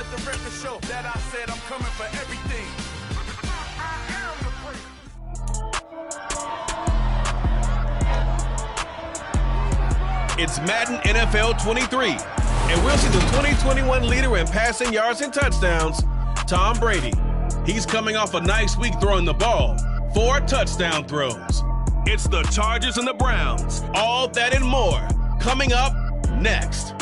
let the record show that I said I'm coming for everything. It's Madden NFL 23, and we'll see the 2021 leader in passing yards and touchdowns, Tom Brady. He's coming off a nice week throwing the ball, 4 touchdown throws. It's the Chargers and the Browns. All that and more coming up next.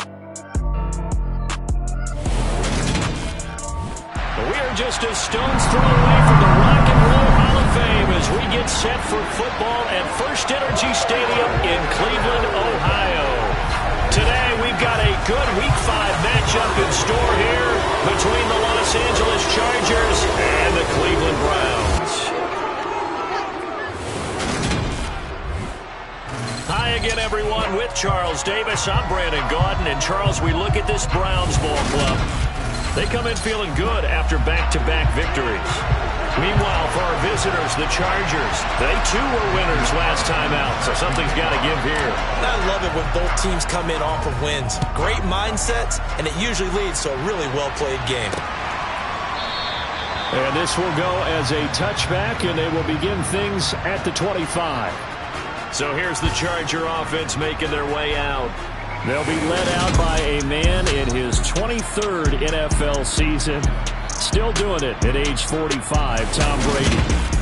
We are just a stone's throw away from the Rock and Roll Hall of Fame as we get set for football at First Energy Stadium in Cleveland, Ohio. Today we've got a good Week 5 matchup in store here between the Los Angeles Chargers and the Cleveland Browns. Hi again, everyone. With Charles Davis, I'm Brandon Gaudin. And Charles, we look at this Browns ball club. They come in feeling good after back-to-back victories. Meanwhile, for our visitors, the Chargers, they too were winners last time out, so something's got to give here. I love it when both teams come in off of wins. Great mindsets, and it usually leads to a really well-played game. And this will go as a touchback, and they will begin things at the 25. So here's the Charger offense making their way out. They'll be led out by a man in his 23rd NFL season. Still doing it at age 45, Tom Brady.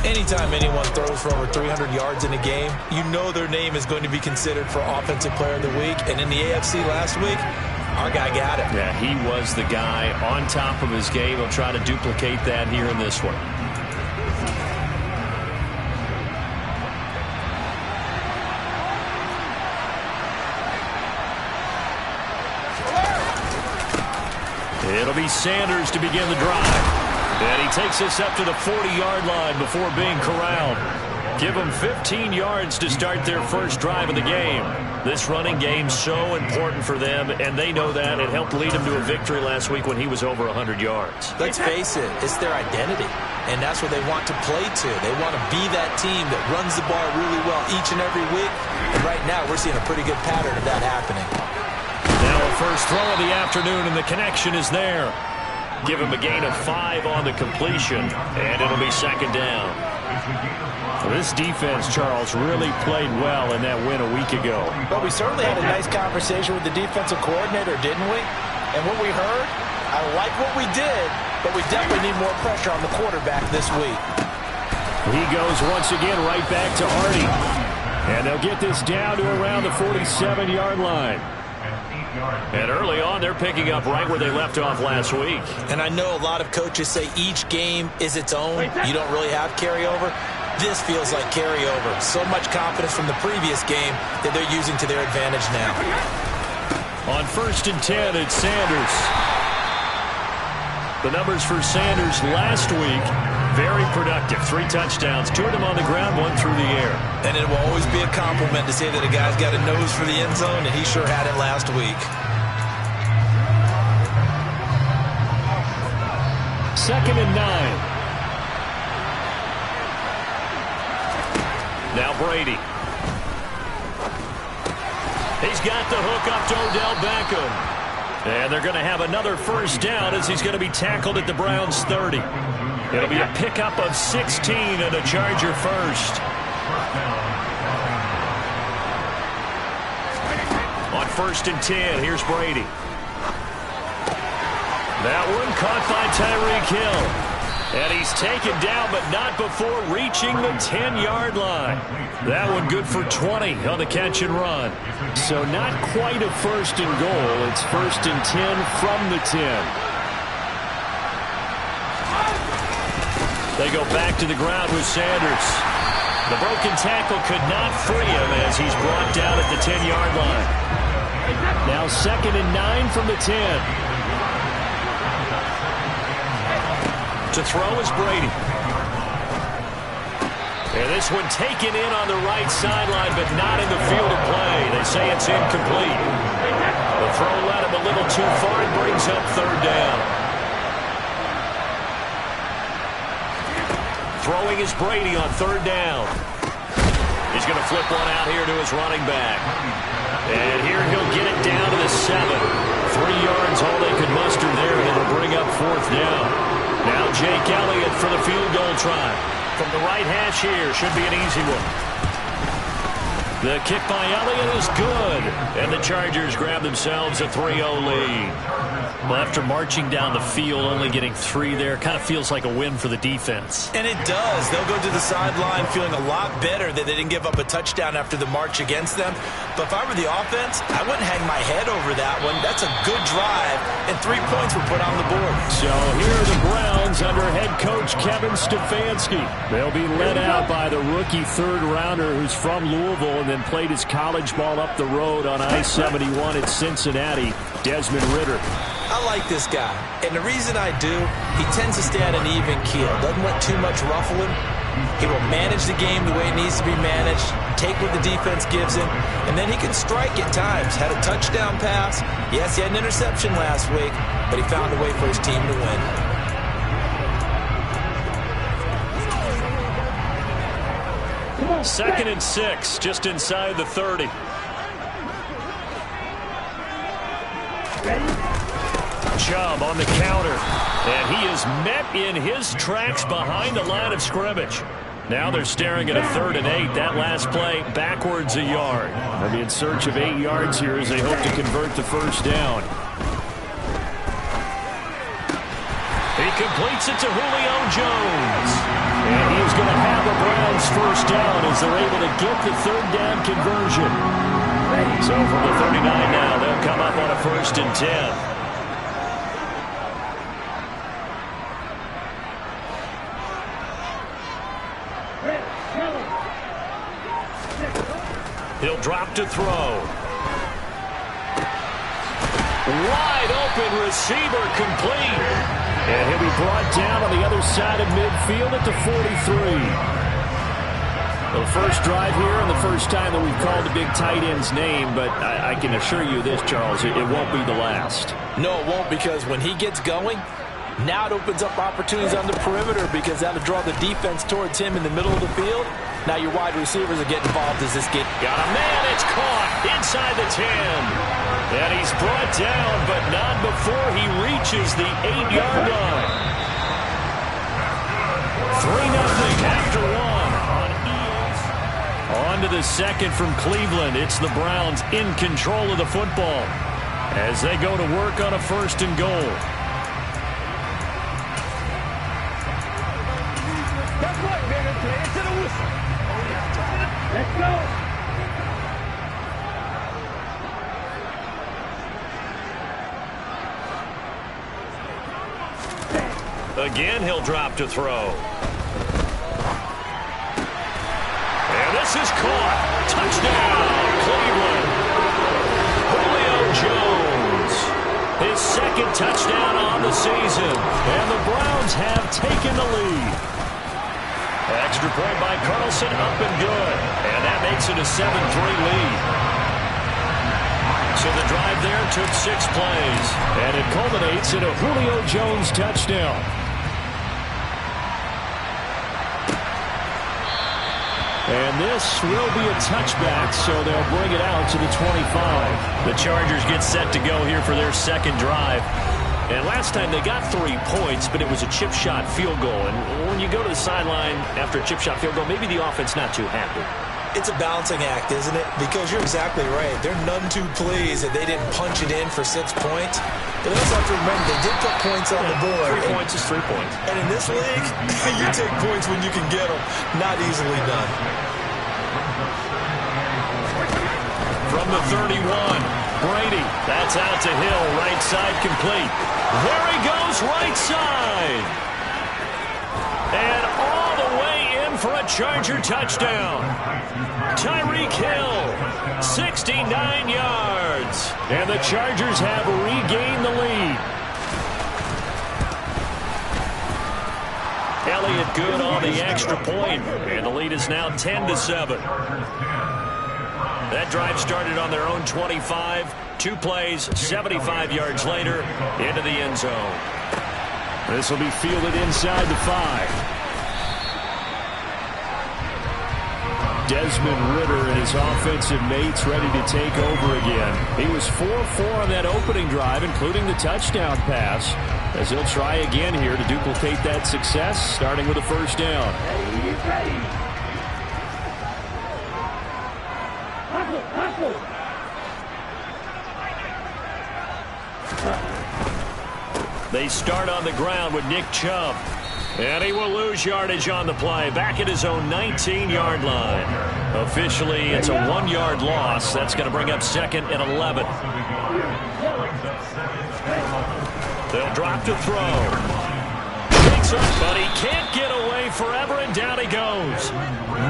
Anytime anyone throws for over 300 yards in a game, you know their name is going to be considered for Offensive Player of the Week. And in the AFC last week, our guy got it. Yeah, he was the guy on top of his game. He'll try to duplicate that here in this one. It'll be Sanders to begin the drive. And he takes us up to the 40-yard line before being corralled. Give them 15 yards to start their first drive of the game. This running game's so important for them, and they know that. It helped lead them to a victory last week when he was over 100 yards. Let's face it, it's their identity, and that's what they want to play to. They want to be that team that runs the ball really well each and every week, and right now we're seeing a pretty good pattern of that happening. Now a first throw of the afternoon, and the connection is there. Give him a gain of 5 on the completion, and it'll be second down. This defense, Charles, really played well in that win a week ago. But we certainly had a nice conversation with the defensive coordinator, didn't we? And what we heard, I like what we did, but we definitely need more pressure on the quarterback this week. He goes once again right back to Artie. And they'll get this down to around the 47-yard line. And early on, they're picking up right where they left off last week. And I know a lot of coaches say each game is its own. You don't really have carryover. This feels like carryover. So much confidence from the previous game that they're using to their advantage now. On 1st and 10, it's Sanders. The numbers for Sanders last week, very productive. 3 touchdowns, 2 of them on the ground, 1 through the air. And it will always be a compliment to say that a guy's got a nose for the end zone, and he sure had it last week. 2nd and 9. Now Brady. He's got the hook up to Odell Beckham. And they're going to have another first down as he's going to be tackled at the Browns' 30. It'll be a pickup of 16 and a Charger first. On 1st and 10, here's Brady. That one caught by Tyreek Hill. And he's taken down, but not before reaching the 10-yard line. That one good for 20 on the catch and run. So not quite a 1st and goal. It's 1st and 10 from the 10. They go back to the ground with Sanders. The broken tackle could not free him as he's brought down at the 10-yard line. Now 2nd and 9 from the 10. To throw is Brady. And this one taken in on the right sideline, but not in the field of play. They say it's incomplete. The throw led him a little too far and brings up 3rd down. Throwing is Brady on 3rd down. He's going to flip one out here to his running back. And here he'll get it down to the 7. 3 yards, all they could muster there, and it'll bring up 4th down. Now Jake Elliott for the field goal try. From the right hash here, should be an easy one. The kick by Elliott is good, and the Chargers grab themselves a 3-0 lead. Well, after marching down the field, only getting 3 there, kind of feels like a win for the defense. And it does. They'll go to the sideline feeling a lot better that they didn't give up a touchdown after the march against them. But if I were the offense, I wouldn't hang my head over that one. That's a good drive, and 3 points were put on the board. So here are the Browns under head coach Kevin Stefanski. They'll be led out by the rookie third-rounder who's from Louisville and then played his college ball up the road on I-71 at Cincinnati, Desmond Ridder. I like this guy, and the reason I do, he tends to stay on an even keel. Doesn't want too much ruffling. He will manage the game the way it needs to be managed, take what the defense gives him, and then he can strike at times. Had a touchdown pass. Yes, he had an interception last week, but he found a way for his team to win. Second and 6, just inside the 30. Chubb on the counter, and he is met in his tracks behind the line of scrimmage. Now they're staring at a 3rd and 8. That last play backwards a yard. They'll be in search of 8 yards here as they hope to convert the first down. He completes it to Julio Jones. And he is going to have the Browns first down as they're able to get the 3rd down conversion. So from the 39 now, they'll come up on a 1st and 10. He'll drop to throw. Wide open receiver complete. And he'll be brought down on the other side of midfield at the 43. The first drive here and the first time that we've called the big tight end's name, but I can assure you this, Charles, it won't be the last. No, it won't, because when he gets going, now it opens up opportunities on the perimeter because that'll draw the defense towards him in the middle of the field. Now your wide receivers are getting involved as this game. Got a man, it's caught inside the 10. And he's brought down, but not before he reaches the 8-yard line. 3-0 after 1 on ES. On to the second from Cleveland. It's the Browns in control of the football as they go to work on a 1st and goal. Let's go. Again, he'll drop to throw. And this is caught. Touchdown, Cleveland. Julio Jones. His 2nd touchdown on the season. And the Browns have taken the lead. Extra point by Carlson, up and good. And that makes it a 7-3 lead. So the drive there took 6 plays. And it culminates in a Julio Jones touchdown. And this will be a touchback, so they'll bring it out to the 25. The Chargers get set to go here for their 2nd drive. And last time they got 3 points, but it was a chip shot field goal. And when you go to the sideline after a chip shot field goal, maybe the offense not too happy. It's a balancing act, isn't it? Because you're exactly right. They're none too pleased that they didn't punch it in for 6 points. But they also have to remember they did put points on the board. 3 points is 3 points. And in this league, you take points when you can get them. Not easily done. From the 31, Brady. That's out to Hill. Right side complete. There he goes, right side. And all the way in for a Charger touchdown. Tyreek Hill, 69 yards. And the Chargers have regained the lead. Elliott good on the extra point. And the lead is now 10-7. That drive started on their own 25. 2 plays, 75 yards later, into the end zone. This will be fielded inside the 5. Desmond Ridder and his offensive mates ready to take over again. He was 4-4 on that opening drive, including the touchdown pass, as he'll try again here to duplicate that success, starting with a first down. They start on the ground with Nick Chubb. And he will lose yardage on the play, back at his own 19-yard line. Officially, it's a 1-yard loss. That's going to bring up 2nd and 11. They'll drop to throw. Takes up, but he can't get away forever, and down he goes.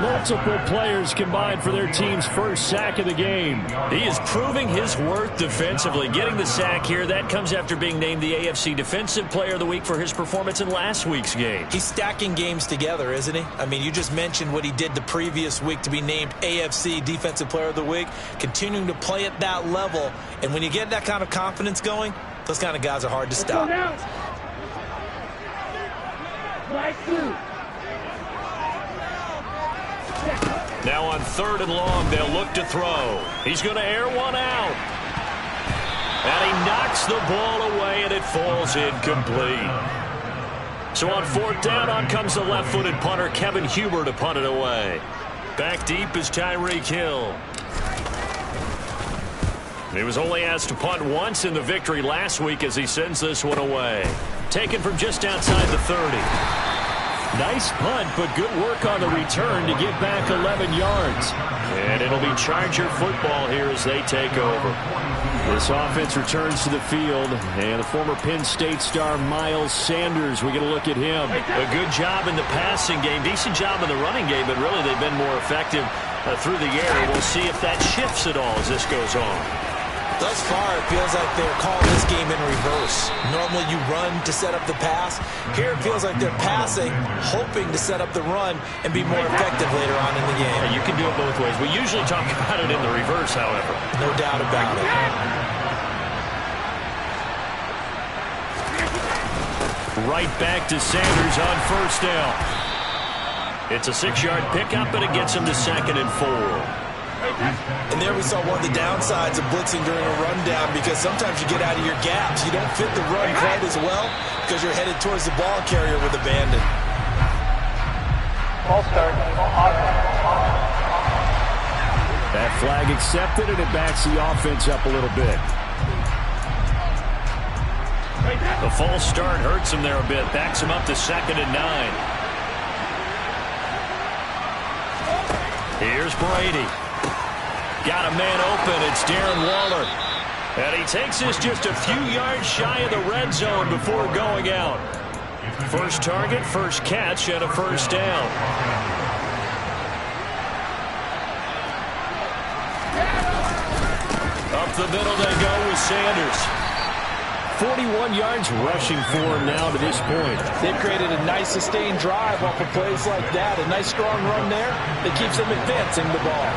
Multiple players combined for their team's first sack of the game. He is proving his worth defensively. Getting the sack here, that comes after being named the AFC Defensive Player of the Week for his performance in last week's game. He's stacking games together, isn't he? I mean, you just mentioned what he did the previous week to be named AFC Defensive Player of the Week, continuing to play at that level. And when you get that kind of confidence going, those kind of guys are hard to stop. Now on 3rd and long, they'll look to throw. He's going to air one out. And he knocks the ball away, and it falls incomplete. So on 4th down, on comes the left-footed punter, Kevin Huber, to punt it away. Back deep is Tyreek Hill. He was only asked to punt once in the victory last week as he sends this one away. Taken from just outside the 30. Nice punt, but good work on the return to get back 11 yards. And it'll be Charger football here as they take over. This offense returns to the field, and the former Penn State star Miles Sanders, we're going to look at him. A good job in the passing game, decent job in the running game, but really they've been more effective through the air. We'll see if that shifts at all as this goes on. Thus far, it feels like they're calling this game in reverse. Normally you run to set up the pass. Here it feels like they're passing, hoping to set up the run and be more effective later on in the game. Yeah, you can do it both ways. We usually talk about it in the reverse, however. No doubt about it. Right back to Sanders on 1st down. It's a 6-yard pickup, and it gets him to 2nd and 4. And there we saw one of the downsides of blitzing during a rundown, because sometimes you get out of your gaps. You don't fit the run quite as well because you're headed towards the ball carrier with abandon. Ball start. That flag accepted, and it backs the offense up a little bit. The false start hurts him there a bit. Backs him up to 2nd and 9. Here's Brady. Got a man open. It's Darren Waller. And he takes this just a few yards shy of the red zone before going out. First target, first catch, and a first down. Up the middle they go with Sanders. 41 yards rushing for him now to this point. They've created a nice sustained drive off of plays like that. A nice strong run there that keeps them advancing the ball.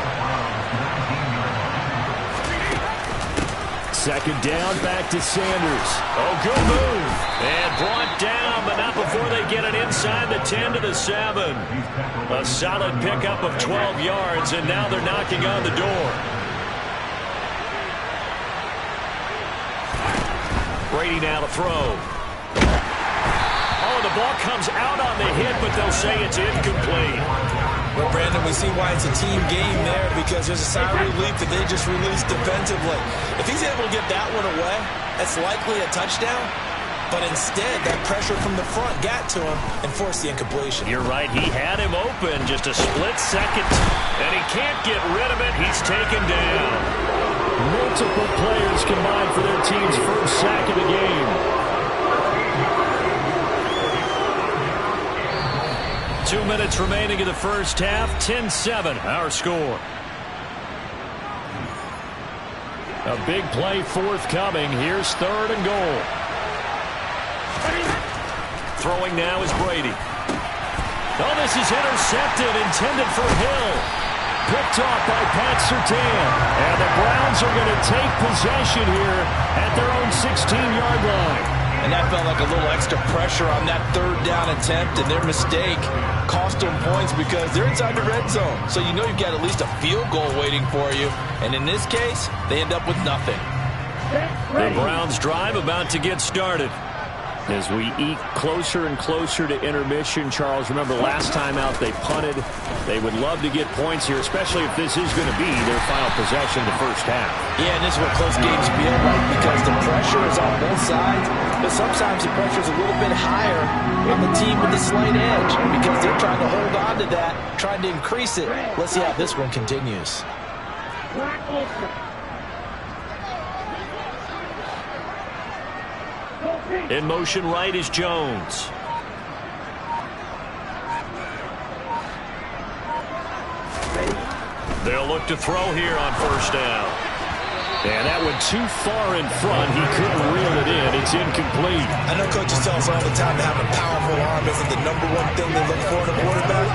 2nd down, back to Sanders. Oh, good move. And brought down, but not before they get it inside the 10 to the 7. A solid pickup of 12 yards, and now they're knocking on the door. Brady now to throw. Oh, the ball comes out on the hit, but they'll say it's incomplete. Well, Brandon, we see why it's a team game there, because there's a sigh of relief that they just released defensively. If he's able to get that one away, that's likely a touchdown. But instead, that pressure from the front got to him and forced the incompletion. You're right. He had him open just a split second, and he can't get rid of it. He's taken down. Multiple players combined for their team's first sack of the game. 2 minutes remaining in the first half. 10-7, our score. A big play forthcoming. Here's 3rd and goal. Throwing now is Brady. Oh, this is intercepted, intended for Hill. Picked off by Pat Surtain. And the Browns are going to take possession here at their own 16-yard line. And that felt like a little extra pressure on that third down attempt, and their mistake cost them points because they're inside the red zone. So you know you've got at least a field goal waiting for you. And in this case, they end up with nothing. The Browns drive about to get started. As we eke closer and closer to intermission, Charles, remember last time out they punted. They would love to get points here, especially if this is going to be their final possession of the first half. Yeah, and this is what close games feel like because the pressure is on both sides, but sometimes the pressure is a little bit higher on the team with the slight edge because they're trying to hold on to that, trying to increase it. Let's see how this one continues. In motion right is Jones. They'll look to throw here on first down. And that went too far in front. He couldn't reel it in. It's incomplete. I know coaches tell us all the time that having a powerful arm isn't the number one thing they look for in a quarterback.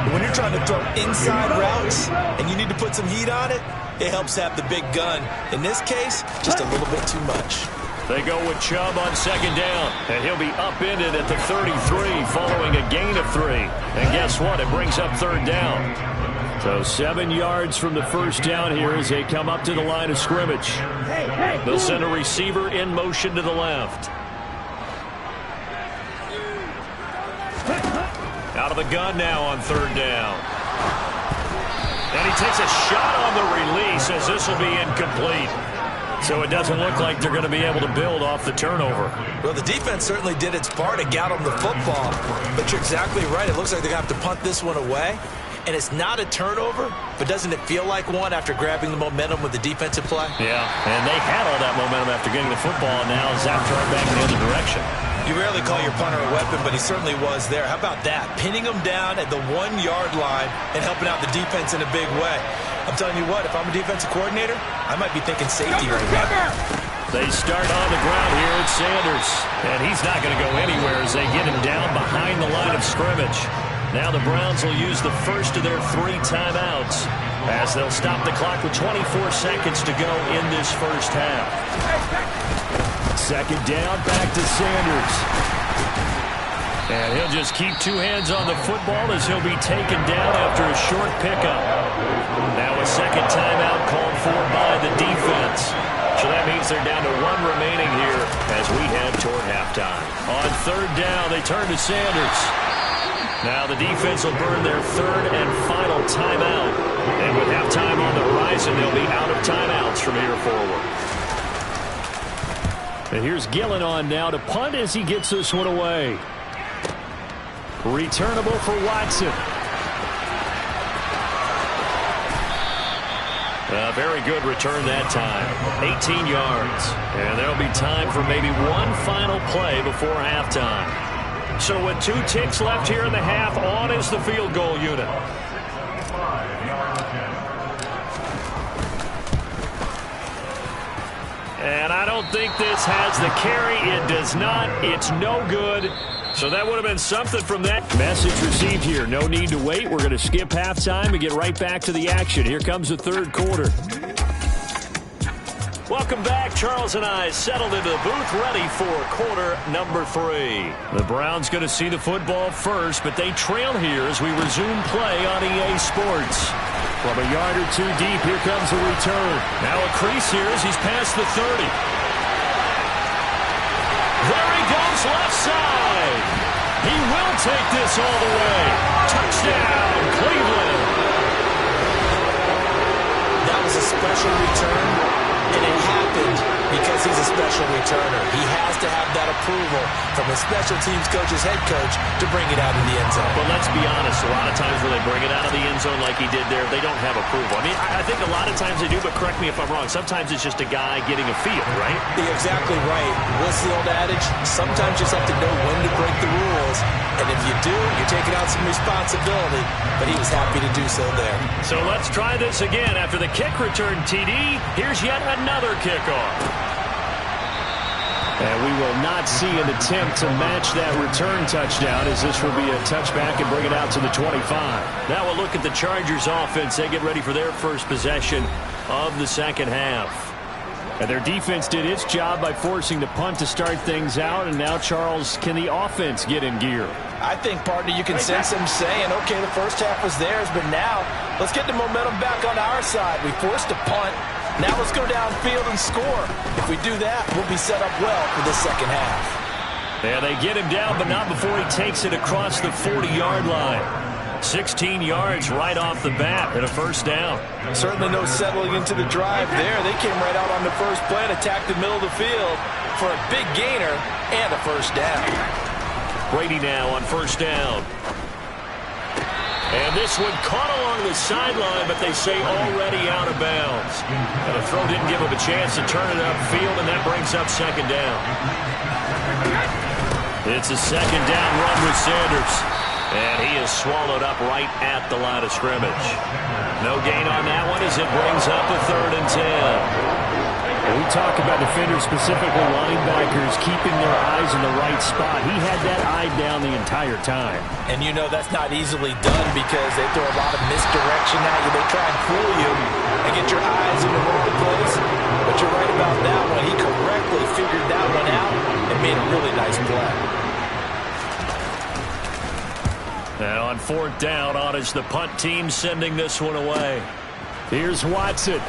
But when you're trying to throw inside routes and you need to put some heat on it, it helps have the big gun. In this case, just a little bit too much. They go with Chubb on second down, and he'll be upended at the 33 following a gain of 3. And guess what? It brings up third down. So 7 yards from the first down here as they come up to the line of scrimmage. They'll send a receiver in motion to the left. Out of the gun now on third down. And he takes a shot on the release as this will be incomplete. So it doesn't look like they're going to be able to build off the turnover. Well, the defense certainly did its part to get them the football. But you're exactly right. It looks like they're going to have to punt this one away. And it's not a turnover, but doesn't it feel like one after grabbing the momentum with the defensive play? Yeah, and they had all that momentum after getting the football, and now Zach turned back in the other direction. You rarely call your punter a weapon, but he certainly was there. How about that? Pinning him down at the 1-yard line and helping out the defense in a big way. I'm telling you what, if I'm a defensive coordinator, I might be thinking safety right now. They start on the ground here at Sanders, and he's not going to go anywhere as they get him down behind the line of scrimmage. Now the Browns will use the first of their 3 timeouts as they'll stop the clock with 24 seconds to go in this first half. Second down, back to Sanders. And he'll just keep 2 hands on the football as he'll be taken down after a short pickup. Now a second timeout called for by the defense. So that means they're down to 1 remaining here as we head toward halftime. On third down, they turn to Sanders. Now the defense will burn their 3rd and final timeout. And with halftime on the horizon, they'll be out of timeouts from here forward. And here's Gillen on now to punt as he gets this one away. Returnable for Watson. A very good return that time. 18 yards. And there'll be time for maybe one final play before halftime. So with 2 ticks left here in the half, on is the field goal unit. And I don't think this has the carry. It does not. It's no good. So that would have been something from that. Message received here. No need to wait. We're going to skip halftime and get right back to the action. Here comes the third quarter. Welcome back. Charles and I settled into the booth ready for quarter number 3. The Browns going to see the football first, but they trail here as we resume play on EA Sports. From a yard or 2 deep, here comes the return. Now a crease here as he's past the 30. There he goes left side. He will take this all the way. Touchdown, Cleveland. That was a special return, and it happened because he's a special returner. He has to have that approval from his special teams coach's head coach to bring it out of the end zone. But let's be honest, a lot of times when they bring it out of the end zone like he did there, they don't have approval. I mean, I think a lot of times they do, but correct me if I'm wrong. Sometimes it's just a guy getting a feel, right? You're exactly right. What's the old adage? Sometimes you just have to know when to break the rules. And if you do, you're taking out some responsibility. But he was happy to do so there. So let's try this again. After the kick return TD, here's yet another kickoff. And we will not see an attempt to match that return touchdown as this will be a touchback and bring it out to the 25. Now we'll look at the Chargers offense. They get ready for their first possession of the second half. And their defense did its job by forcing the punt to start things out. And now, Charles, can the offense get in gear? I think, partner, you can sense them saying, okay, the first half was theirs, but now let's get the momentum back on our side. We forced a punt. Now let's go downfield and score. If we do that, we'll be set up well for the second half. Yeah, they get him down, but not before he takes it across the 40-yard line. 16 yards right off the bat and a first down. Certainly no settling into the drive there. They came right out on the first play and attacked the middle of the field for a big gainer and a first down. Brady now on first down. And this one caught along the sideline, but they say already out of bounds. And the throw didn't give him a chance to turn it upfield, and that brings up second down. It's a second down run with Sanders. And he is swallowed up right at the line of scrimmage. No gain on that one as it brings up a 3rd and 10. And we talk about defenders, specifically linebackers, keeping their eyes in the right spot. He had that eye down the entire time. And you know that's not easily done because they throw a lot of misdirection at you. They try and fool you and get your eyes in the wrong place. But you're right about that one. He correctly figured that one out and made a really nice play. Now on 4th down, on is the punt team sending this one away. Here's Watson.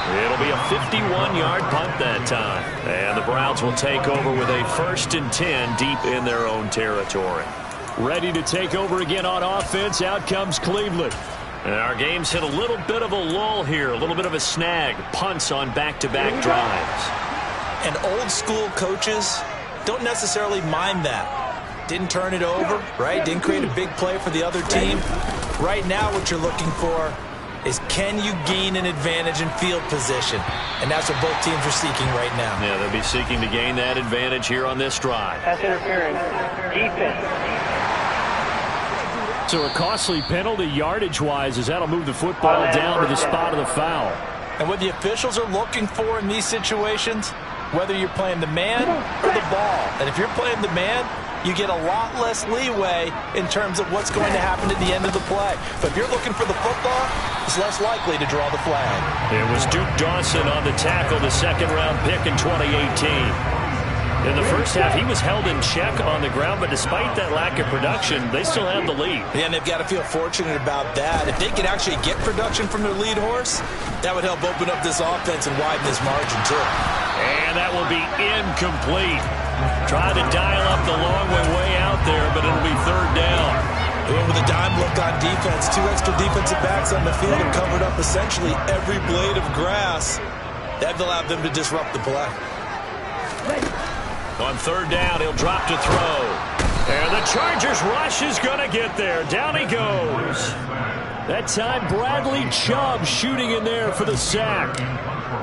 It'll be a 51-yard punt that time. And the Browns will take over with a 1st and 10 deep in their own territory. Ready to take over again on offense. Out comes Cleveland. And our game's hit a little bit of a lull here, a little bit of a snag. Punts on back-to-back drives. And old-school coaches don't necessarily mind that. Didn't turn it over, right? Didn't create a big play for the other team. Right now what you're looking for is can you gain an advantage in field position? And that's what both teams are seeking right now. Yeah, they'll be seeking to gain that advantage here on this drive. Pass interference. Defense. So a costly penalty yardage-wise as that'll move the football down to the spot of the foul. And what the officials are looking for in these situations, whether you're playing the man or the ball. And if you're playing the man, you get a lot less leeway in terms of what's going to happen at the end of the play. But if you're looking for the football, it's less likely to draw the flag. It was Duke Dawson on the tackle, the 2nd-round pick in 2018. In the first half, he was held in check on the ground, but despite that lack of production, they still have the lead. And they've got to feel fortunate about that. If they could actually get production from their lead horse, that would help open up this offense and widen this margin, too. And that will be incomplete. Tried to dial up the long way out there, but it'll be 3rd down. And with a dime look on defense, 2 extra defensive backs on the field and covered up essentially every blade of grass. That allowed them to disrupt the play. On 3rd down, he'll drop to throw. And the Chargers rush is going to get there. Down he goes. That time, Bradley Chubb shooting in there for the sack.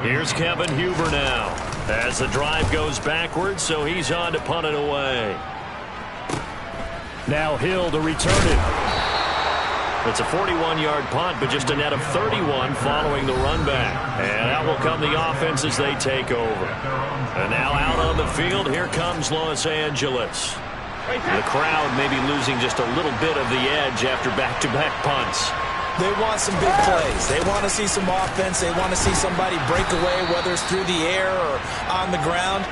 Here's Kevin Huber now. As the drive goes backwards, so he's on to punt it away. Now Hill to return it. It's a 41-yard punt, but just a net of 31 following the run back. And out will come the offense as they take over. And now out on the field, here comes Los Angeles. The crowd may be losing just a little bit of the edge after back-to-back punts. They want some big plays. They want to see some offense. They want to see somebody break away, whether it's through the air or on the ground.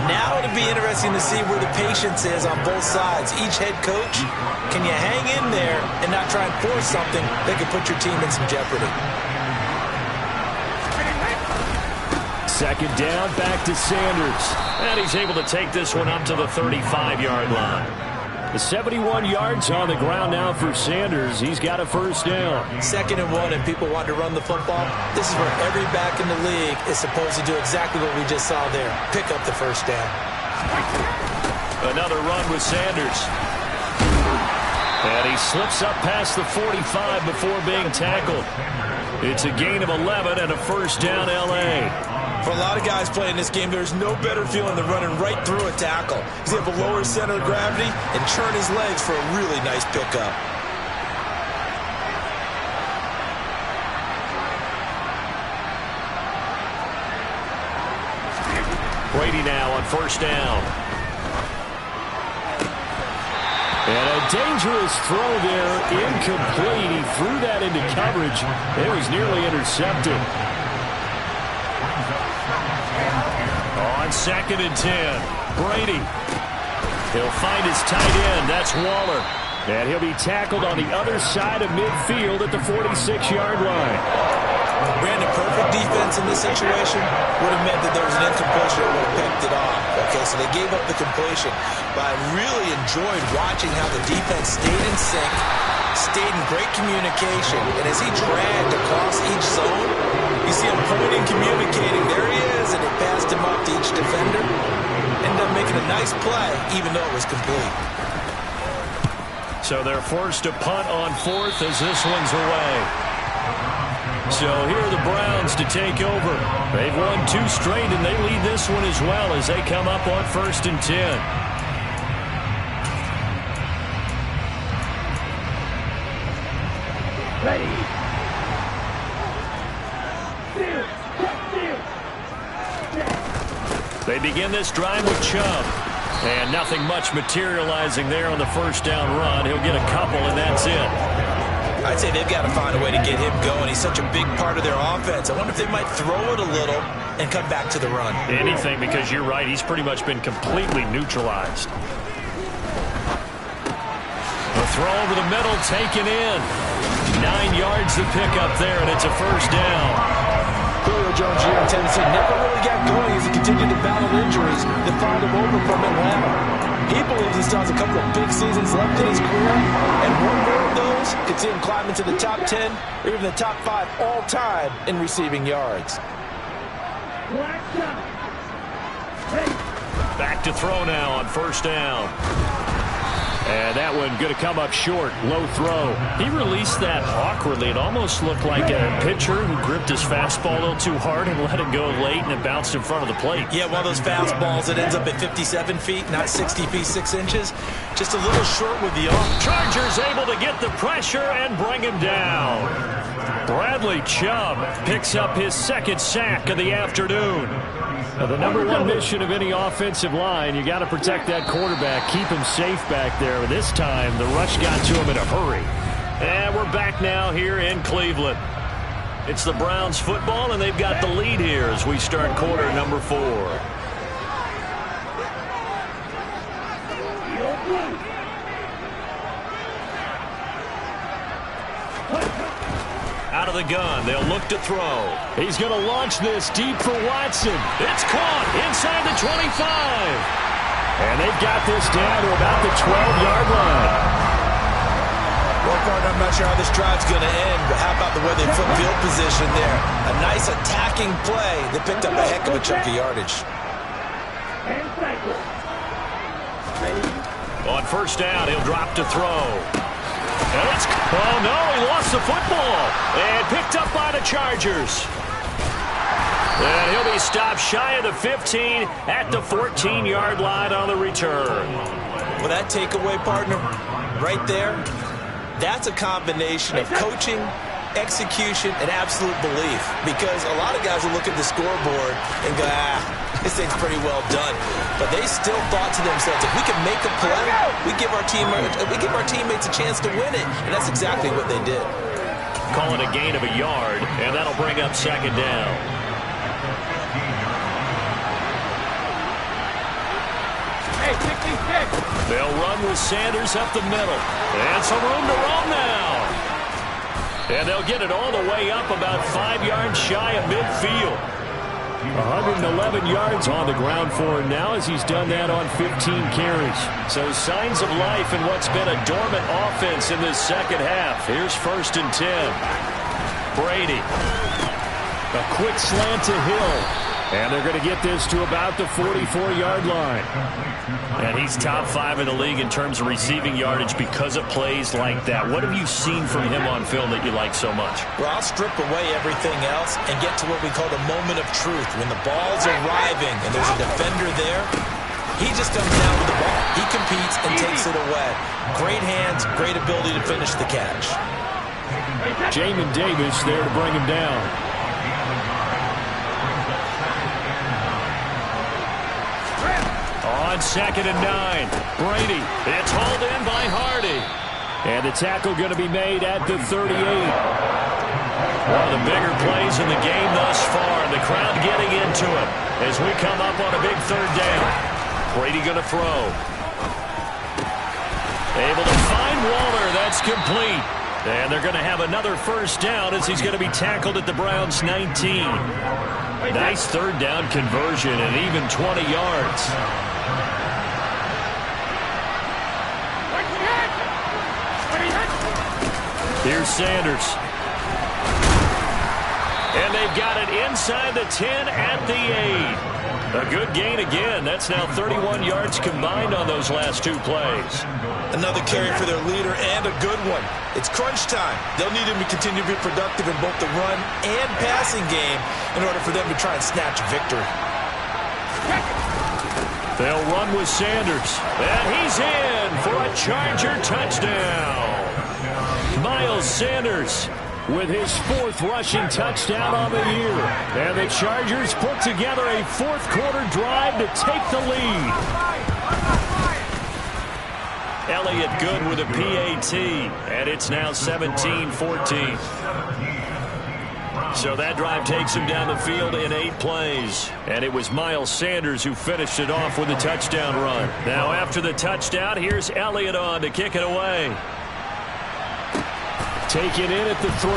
Now it'll be interesting to see where the patience is on both sides. Each head coach, can you hang in there and not try and force something that could put your team in some jeopardy? 2nd down, back to Sanders. And he's able to take this one up to the 35-yard line. The 71 yards on the ground now for Sanders. He's got a 1st down. 2nd and 1, and people want to run the football. This is where every back in the league is supposed to do exactly what we just saw there. Pick up the 1st down. Another run with Sanders. And he slips up past the 45 before being tackled. It's a gain of 11 and a 1st down L.A. For a lot of guys playing this game, there's no better feeling than running right through a tackle. He's able to lower his center of gravity and churn his legs for a really nice pickup. Brady now on 1st down. And a dangerous throw there, incomplete. He threw that into coverage. It was nearly intercepted. 2nd and 10. Brady. He'll find his tight end. That's Waller. And he'll be tackled on the other side of midfield at the 46-yard line. Brandon, perfect defense in this situation would have meant that there was an incompletion that would have picked it off. Okay, so they gave up the completion. But I really enjoyed watching how the defense stayed in sync, stayed in great communication. And as he dragged across each zone, you see him pointing, communicating. There he is, and it passed him up to each defender. Ended up making a nice play, even though it was complete. So they're forced to punt on 4th as this one's away. So here are the Browns to take over. They've won 2 straight, and they lead this one as well as they come up on 1st and 10. Ready. They begin this drive with Chubb. And nothing much materializing there on the first down run. He'll get a couple, and that's it. I'd say they've got to find a way to get him going. He's such a big part of their offense. I wonder if they might throw it a little and come back to the run. Anything, because you're right. He's pretty much been completely neutralized. The throw over the middle, taken in. 9 yards to pick up there, and it's a first down. Julio Jones here in Tennessee never really got going as he continued to battle injuries that found him over from Atlanta. He believes he still has a couple of big seasons left in his career, and one more of those could see him climb into the top 10 or even the top 5 all-time in receiving yards. Back to throw now on first down. And that one going to come up short. Low throw. He released that awkwardly. It almost looked like a pitcher who gripped his fastball a little too hard and let it go late, and it bounced in front of the plate. Yeah, one of those fastballs that ends up at 57 feet, not 60 feet 6 inches. Just a little short with the arm. Chargers able to get the pressure and bring him down. Bradley Chubb picks up his 2nd sack of the afternoon. Now, the #1 mission of any offensive line, you got to protect that quarterback, keep him safe back there. But this time, the rush got to him in a hurry. And we're back now here in Cleveland. It's the Browns football, and they've got the lead here as we start quarter number 4. Out of the gun, they'll look to throw. He's going to launch this deep for Watson. It's caught inside the 25. And they've got this down to about the 12-yard line. Well, partner, I'm not sure how this drive's going to end, but how about the way they flip field position there? A nice attacking play that picked up a heck of a chunk of yardage. On first down, he'll drop to throw. Oh, no, he lost the football. And picked up by the Chargers. And he'll be stopped shy of the 15 at the 14-yard line on the return. Well, that takeaway, partner, right there, that's a combination of coaching, execution, and absolute belief. Because a lot of guys will look at the scoreboard and go, this thing's pretty well done. But they still thought to themselves, if we can make a play, we give our teammates a chance to win it. And that's exactly what they did. Call it a gain of a yard, and that'll bring up 2nd down. Hey, 66. They'll run with Sanders up the middle. And some room to roam now. And they'll get it all the way up about 5 yards shy of midfield. 111 yards on the ground for him now as he's done that on 15 carries. So signs of life in what's been a dormant offense in this second half. Here's 1st and 10. Brady. A quick slant to Hill. And they're going to get this to about the 44-yard line. And he's top 5 in the league in terms of receiving yardage because of plays like that. What have you seen from him on film that you like so much? Well, I'll strip away everything else and get to what we call the moment of truth. When the ball's arriving and there's a defender there, he just comes down with the ball. He competes and takes it away. Great hands, great ability to finish the catch. Jamin Davis there to bring him down. On 2nd and 9, Brady. It's hauled in by Hardy. And the tackle going to be made at the 38. One of the bigger plays in the game thus far. The crowd getting into it as we come up on a big third down. Brady going to throw. Able to find Waller. That's complete. And they're going to have another first down as he's going to be tackled at the Browns' 19. Nice third down conversion and even 20 yards. Here's Sanders. And they've got it inside the 10 at the 8. A good gain again. That's now 31 yards combined on those last two plays. Another carry for their leader and a good one. It's crunch time. They'll need him to continue to be productive in both the run and passing game in order for them to try and snatch a victory. They'll run with Sanders. And he's in for a Charger touchdown. Miles Sanders with his 4th rushing touchdown on the year. And the Chargers put together a fourth-quarter drive to take the lead. Elliott good with a PAT, and it's now 17-14. So that drive takes him down the field in 8 plays. And it was Miles Sanders who finished it off with a touchdown run. Now after the touchdown, here's Elliott on to kick it away. Taken in at the 3.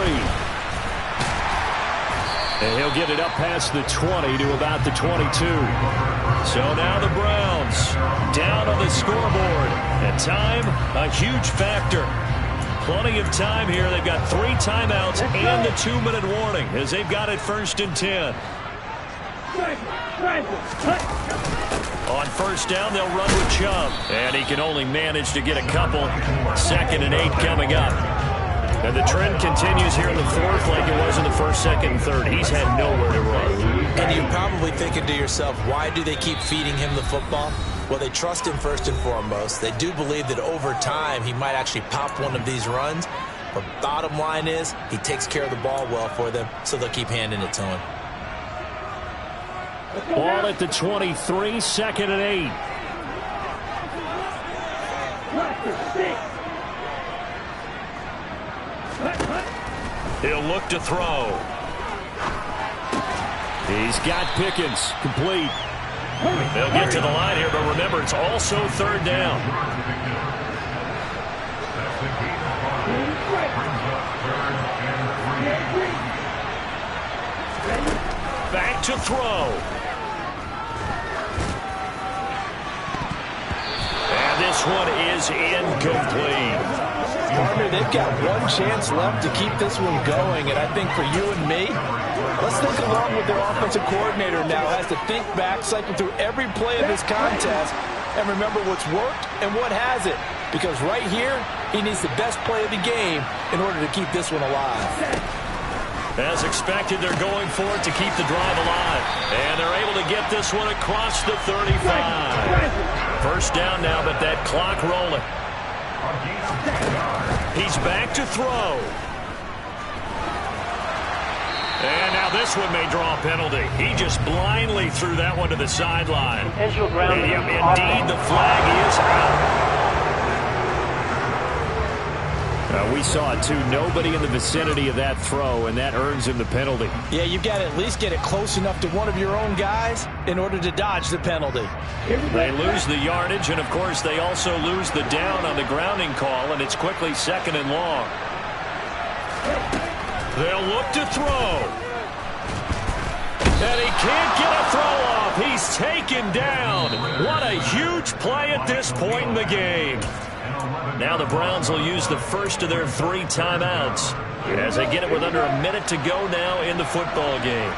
And he'll get it up past the 20 to about the 22. So now the Browns down on the scoreboard. And time, a huge factor. Plenty of time here. They've got 3 timeouts and the 2-minute warning as they've got it 1st and 10. On first down, they'll run with Chubb. And he can only manage to get a couple. 2nd and 8 coming up. And the trend continues here in the 4th like it was in the 1st, 2nd, and 3rd. He's had nowhere to run. And you're probably thinking to yourself, why do they keep feeding him the football? Well, they trust him first and foremost. They do believe that over time he might actually pop one of these runs. But bottom line is he takes care of the ball well for them, so they'll keep handing it to him. Ball at the 23, 2nd and 8. He'll look to throw. He's got Pickens. Complete. They'll get to the line here, but remember, it's also 3rd down. Back to throw. And this one is incomplete. Partner, they've got one chance left to keep this one going, and I think for you and me, let's think along with their offensive coordinator now has to think back, cycle through every play of this contest, and remember what's worked and what hasn't. Because right here, he needs the best play of the game in order to keep this one alive. As expected, they're going for it to keep the drive alive. And they're able to get this one across the 35. First down now, but that clock rolling. He's back to throw. And now this one may draw a penalty. He just blindly threw that one to the sideline. Indeed, the flag is out. We saw it, too. Nobody in the vicinity of that throw, and that earns him the penalty. Yeah, you've got to at least get it close enough to one of your own guys in order to dodge the penalty. They lose the yardage, and, of course, they also lose the down on the grounding call, and it's quickly 2nd and long. They'll look to throw. And he can't get a throw off. He's taken down. What a huge play at this point in the game. Now the Browns will use the first of their 3 timeouts as they get it with under a minute to go now in the football game.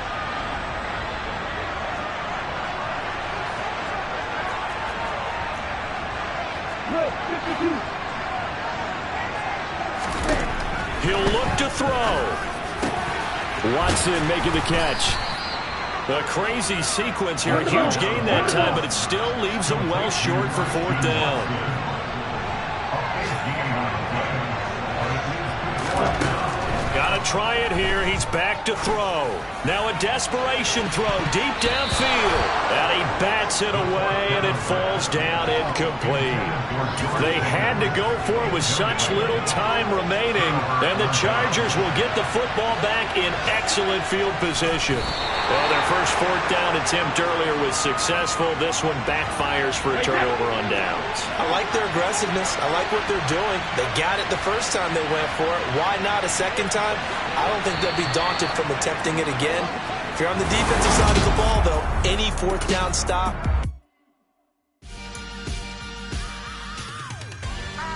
He'll look to throw. Watson making the catch. A crazy sequence here. A huge gain that time, but it still leaves them well short for 4th down. Got to try it here. He's back to throw. Now a desperation throw deep downfield. And he bats it away, and it falls down incomplete. They had to go for it with such little time remaining, and the Chargers will get the football back in excellent field position. Well, their first fourth down attempt earlier was successful. This one backfires for a turnover on downs. I like their aggressiveness. I like what they're doing. They got it the first time they went for it. Why not a second time? I don't think they'll be daunted from attempting it again. If you're on the defensive side of the ball, though, any fourth down stop